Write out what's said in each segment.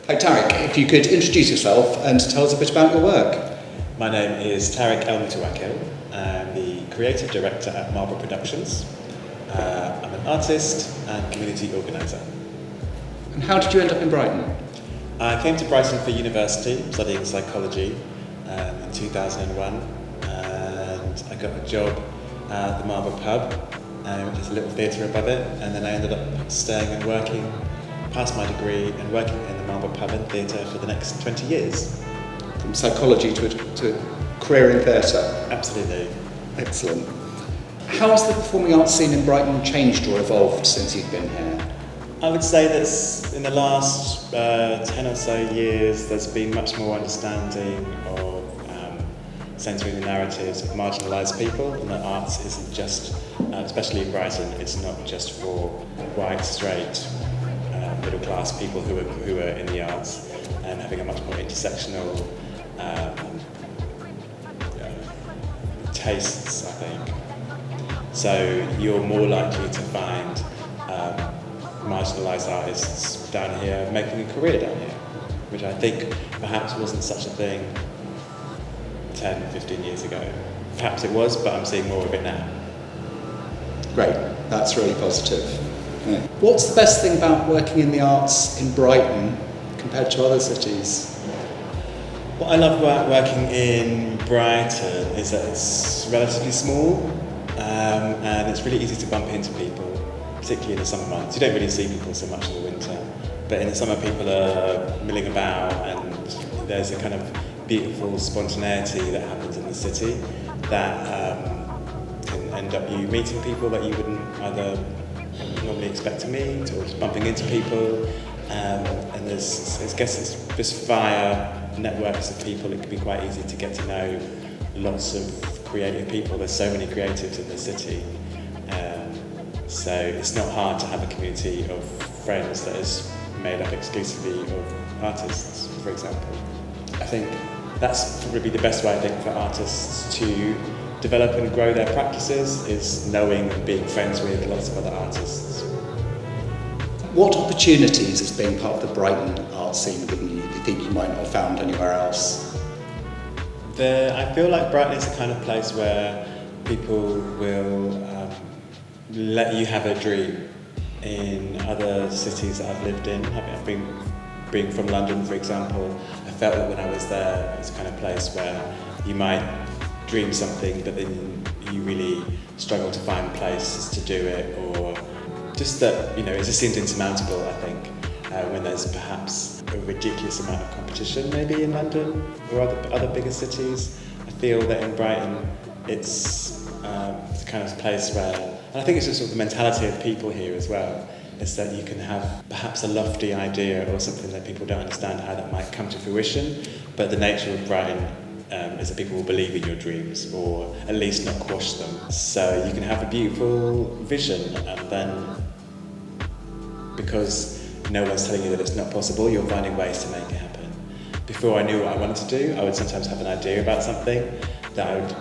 Hi Tarik, if you could introduce yourself and tell us a bit about your work. My name is Tarik Elmoutawakil. I'm the creative director at Marlborough Productions. I'm an artist and community organiser. And how did you end up in Brighton? I came to Brighton for university, studying psychology in 2001, and I got a job at the Marlborough pub, which is a little theatre above it, and then I ended up staying and working past my degree and working in the Marlborough pub and theatre for the next 20 years. From psychology to a career in theatre? Absolutely. Excellent. How has the performing arts scene in Brighton changed or evolved since you've been here? I would say that in the last 10 or so years there's been much more understanding of centering the narratives of marginalised people, and that arts isn't just, especially in Brighton, it's not just for white, straight, middle class people who are in the arts, and having a much more intersectional tastes, I think. So you're more likely to find marginalised artists down here making a career down here, which I think perhaps wasn't such a thing 10, 15 years ago. Perhaps it was, but I'm seeing more of it now. Great, that's really positive. Yeah. What's the best thing about working in the arts in Brighton compared to other cities? What I love about working in Brighton is that it's relatively small, and it's really easy to bump into people, particularly in the summer months. You don't really see people so much in the winter, but in the summer people are milling about, and there's a kind of beautiful spontaneity that happens in the city that can end up you meeting people that you wouldn't either normally expect to meet, or just bumping into people, and there's, I guess it's just via networks of people it can be quite easy to get to know lots of creative people. There's so many creatives in the city, so it's not hard to have a community of friends that is made up exclusively of artists, for example. I think that's probably the best way, I think, for artists to develop and grow their practices, is knowing and being friends with lots of other artists. What opportunities has being part of the Brighton art scene given you think you might not have found anywhere else? I feel like Brighton is the kind of place where people will let you have a dream. In other cities that I've lived in, being from London, for example, I felt that when I was there, it's the kind of place where you might dream something, but then you really struggle to find places to do it, or just that, it just seemed insurmountable, I think, when there's perhaps a ridiculous amount of competition maybe in London or other bigger cities. I feel that in Brighton it's the kind of place where, and I think it's just sort of the mentality of people here as well, is that you can have perhaps a lofty idea or something that people don't understand how that might come to fruition, but the nature of Brighton is that people will believe in your dreams, or at least not quash them. So you can have a beautiful vision, and then because no one's telling you that it's not possible, you're finding ways to make it happen. Before I knew what I wanted to do, I would sometimes have an idea about something that I would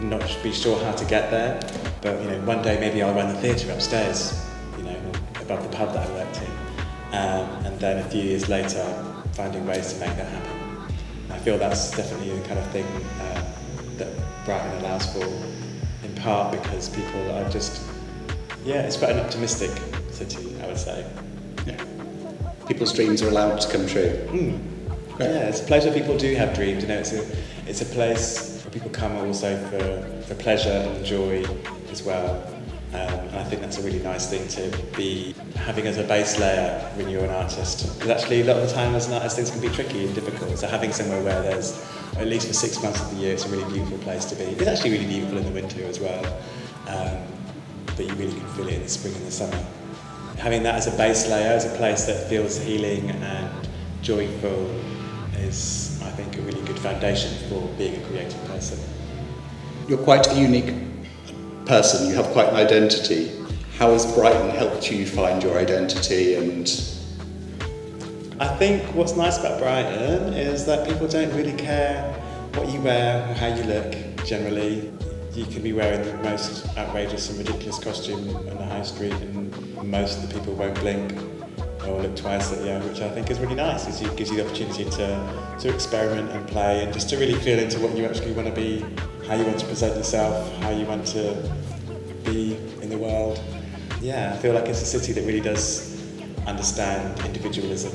not be sure how to get there, but one day maybe I'll run the theatre upstairs, above the pub that I worked in, and then a few years later finding ways to make that happen. I feel that's definitely the kind of thing that Brighton allows for, in part because people are just, it's quite an optimistic city, I would say. Yeah. People's dreams are allowed to come true. Right. Yeah, it's a place where people do have dreams. It's a place where people come also for pleasure and joy as well. And I think that's a really nice thing to be having as a base layer when you're an artist. Because actually a lot of the time as an artist things can be tricky and difficult. So having somewhere where there's, at least for 6 months of the year, it's a really beautiful place to be. It's actually really beautiful in the winter as well. But you really can feel it in the spring and the summer. Having that as a base layer, as a place that feels healing and joyful, is, I think, a really good foundation for being a creative person. You're quite a unique person, you have quite an identity. How has Brighton helped you find your identity? And I think what's nice about Brighton is that people don't really care what you wear or how you look, generally. You can be wearing the most outrageous and ridiculous costume on the high street and most of the people won't blink or look twice at, which I think is really nice. It gives you the opportunity to experiment and play and just to really feel into what you actually want to be, how you want to present yourself, how you want to be in the world. Yeah, I feel like it's a city that really does understand individualism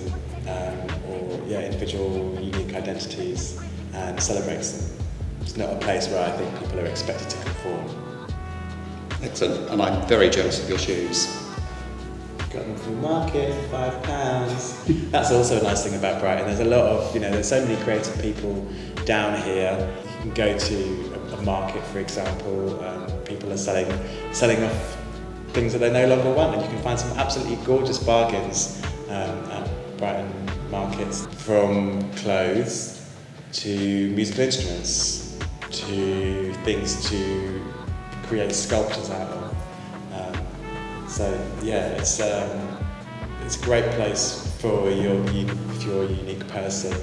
individual unique identities and celebrates them. It's not a place where I think people are expected to conform. Excellent, and I'm very jealous of your shoes. Got them from the market for £5. That's also a nice thing about Brighton. There's a lot of, there's so many creative people down here. You can go to a market, for example, people are selling off things that they no longer want, and you can find some absolutely gorgeous bargains at Brighton markets, from clothes to musical instruments to things to create sculptures out of. It's a great place if you're a unique person.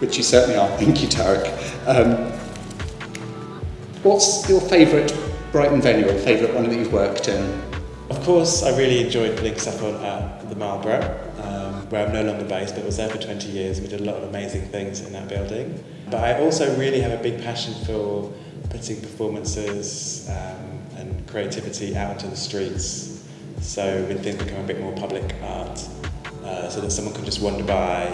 Which you certainly are. Thank you, Tarik. What's your favourite Brighton venue, or favourite one that you've worked in? Of course, I really enjoyed putting stuff on at the Marlborough, where I'm no longer based, but was there for 20 years. We did a lot of amazing things in that building. But I also really have a big passion for putting performances and creativity out into the streets. So when things become a bit more public art, so that someone can just wander by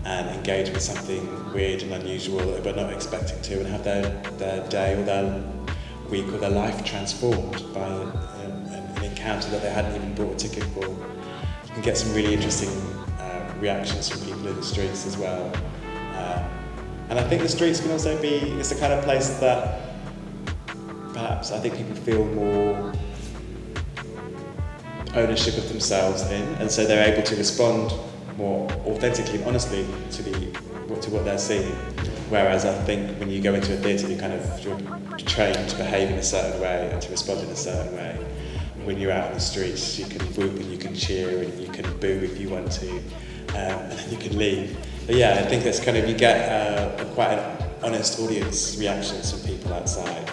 and engage with something weird and unusual that they're not expecting to, and have their day or their week or their life transformed by an encounter that they hadn't even bought a ticket for. You can get some really interesting reactions from people in the streets as well. And I think the streets can also it's the kind of place that perhaps I think people feel more ownership of themselves in, and so they're able to respond more authentically and honestly to what they're seeing. Whereas I think when you go into a theatre, you're trained to behave in a certain way and to respond in a certain way. When you're out on the streets, you can whoop and you can cheer and you can boo if you want to, and then you can leave. But I think that's you get quite an honest audience reactions from people outside.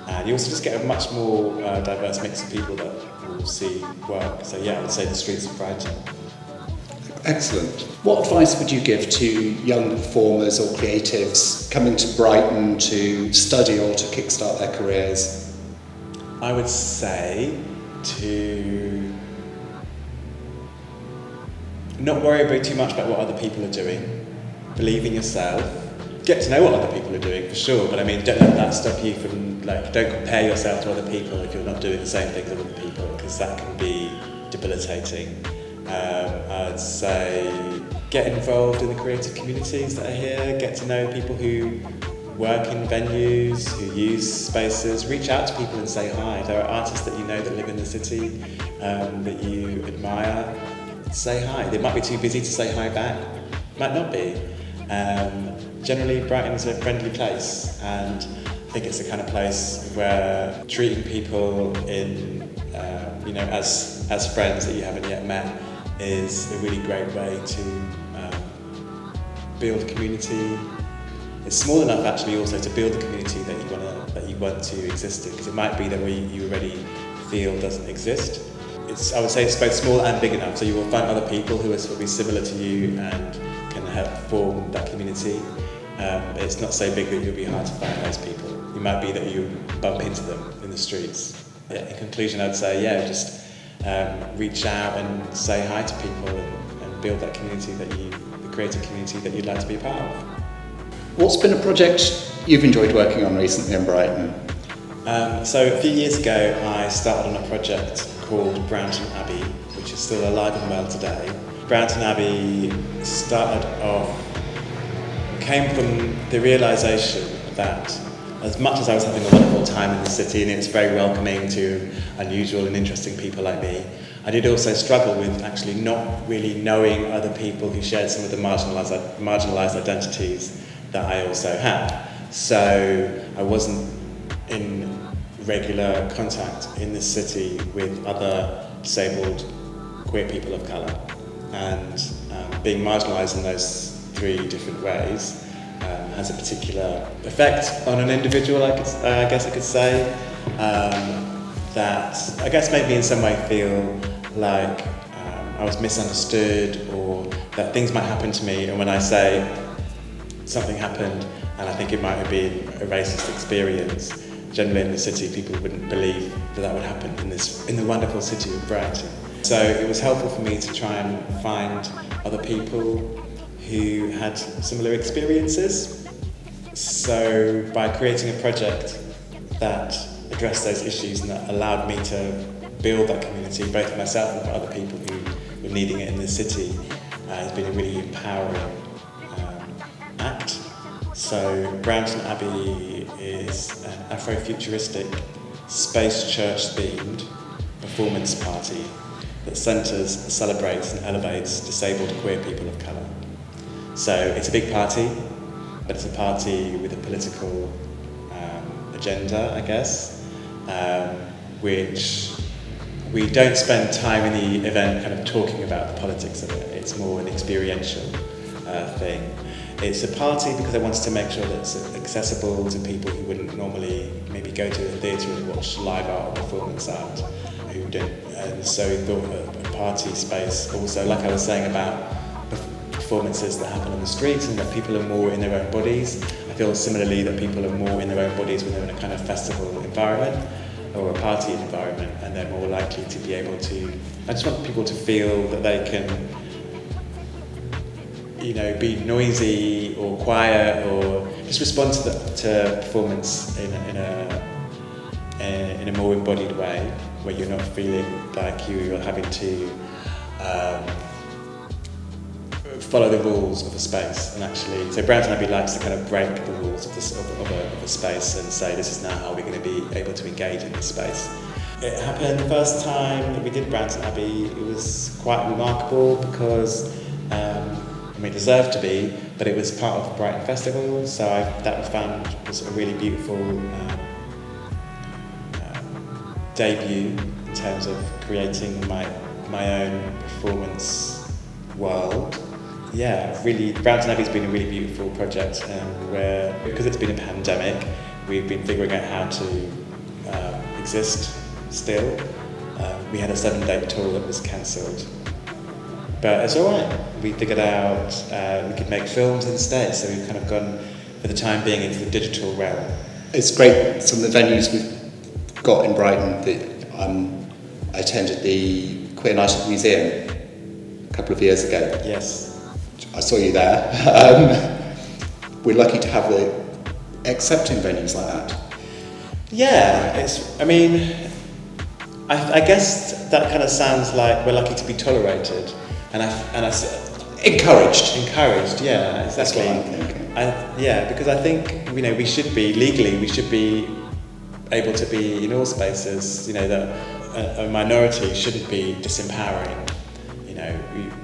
And you also just get a much more diverse mix of people that will see work. So I would say the streets of Brighton. Excellent. What advice would you give to young performers or creatives coming to Brighton to study or to kickstart their careers? I would say to not worry too much about what other people are doing. Believe in yourself. Get to know what other people are doing, for sure, but don't let that stop you from, don't compare yourself to other people if you're not doing the same things as other people, because that can be debilitating. I'd say get involved in the creative communities that are here, get to know people who work in venues, who use spaces, reach out to people and say hi. There are artists that you know that live in the city that you admire. Say hi. They might be too busy to say hi back, might not be. Generally, Brighton is a friendly place, and I think it's the kind of place where treating people as friends that you haven't yet met is a really great way to build a community. It's small enough actually also to build the community that you want to exist in, because it might be that where you already feel doesn't exist. I would say it's both small and big enough, so you will find other people who are sort of similar to you and can help form that community. It's not so big that you'll be hard to find those people. It might be that you bump into them in the streets. In conclusion, I'd say just reach out and say hi to people and build that community the creative community that you'd like to be a part of. What's been a project you've enjoyed working on recently in Brighton? So a few years ago I started on a project called Brownton Abbey, which is still alive and well today. Brownton Abbey came from the realisation that as much as I was having a wonderful time in the city and it's very welcoming to unusual and interesting people like me, I did also struggle with actually not really knowing other people who shared some of the marginalised identities that I also had. So I wasn't in regular contact in this city with other disabled queer people of colour, and being marginalised in those three different ways has a particular effect on an individual, I guess I could say, that I guess made me in some way feel like I was misunderstood or that things might happen to me, and when I say something happened and I think it might have been a racist experience, generally in the city people wouldn't believe that would happen in the wonderful city of Brighton. So it was helpful for me to try and find other people who had similar experiences. So by creating a project that addressed those issues and that allowed me to build that community, both for myself and for other people who were needing it in the city, has been a really empowering act. So Brownton Abbey is an Afrofuturistic, space church-themed performance party that centres, celebrates and elevates disabled queer people of colour. So it's a big party, but it's a party with a political agenda, I guess, which we don't spend time in the event kind of talking about the politics of it. It's more an experiential thing. It's a party because I wanted to make sure that it's accessible to people who wouldn't normally maybe go to a theatre and watch live art or performance art, who don't. And so we thought a party space also, like I was saying about performances that happen on the streets and that people are more in their own bodies. I feel similarly that people are more in their own bodies when they're in a kind of festival environment or a party environment, and they're more likely to be able to. I just want people to feel that they can, you know, be noisy or quiet or just respond to performance in a more embodied way, where you're not feeling like you're having to follow the rules of a space. And actually, so Brownton Abbey likes to kind of break the rules of a space and say, this is now how we're going to be able to engage in this space. It happened the first time that we did Brownton Abbey. It was quite remarkable because it deserved to be, but it was part of the Brighton Festival, so that found was a really beautiful debut in terms of creating my own performance world. Yeah, really, Brownton Abbey's been a really beautiful project, where, because it's been a pandemic, we've been figuring out how to exist still. We had a 7-day tour that was cancelled, but it's all right. We figured out we could make films instead, so we've kind of gone, for the time being, into the digital realm. It's great, some of the venues we've got in Brighton. I attended the Queer Night at the Museum a couple of years ago. Yes. I saw you there. We're lucky to have the accepting venues like that. Yeah, I guess that kind of sounds like we're lucky to be tolerated, and I encouraged. Encouraged, yeah, exactly. That's what I'm thinking. Yeah, because I think we should be able to be in all spaces. You know, that a minority shouldn't be disempowering. You know,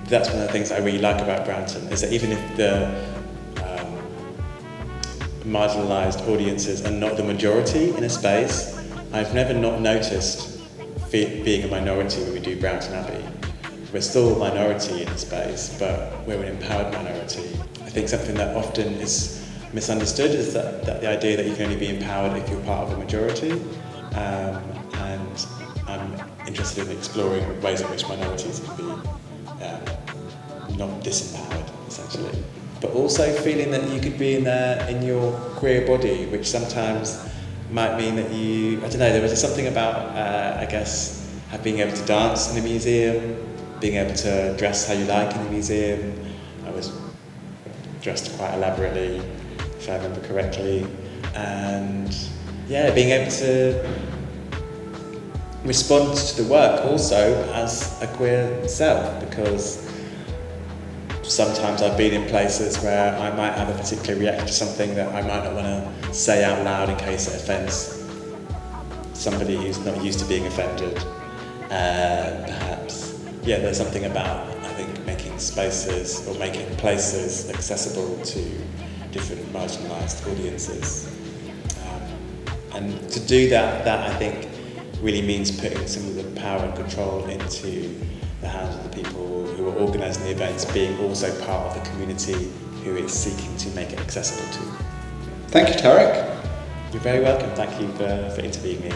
that's one of the things I really like about Brownton, is that even if the marginalised audiences are not the majority in a space, I've never not noticed being a minority when we do Brownton Abbey. We're still a minority in the space, but we're an empowered minority. I think something that often is misunderstood is that the idea that you can only be empowered if you're part of a majority, and I'm interested in exploring ways in which minorities can be not disempowered, essentially. But also feeling that you could be in your queer body, which sometimes might mean that there was something about, I guess, being able to dance in a museum, being able to dress how you like in the museum. I was dressed quite elaborately, if I remember correctly, and yeah, being able to respond to the work also as a queer self, because sometimes I've been in places where I might have a particular reaction to something that I might not want to say out loud in case it offends somebody who's not used to being offended, perhaps. Yeah, there's something about, I think, making spaces or making places accessible to different marginalised audiences. And to do that I think really means putting some of the power and control into the hands of the people who are organising the events, being also part of the community who is seeking to make it accessible to. Thank you, Tarik. You're very welcome. Thank you for interviewing me.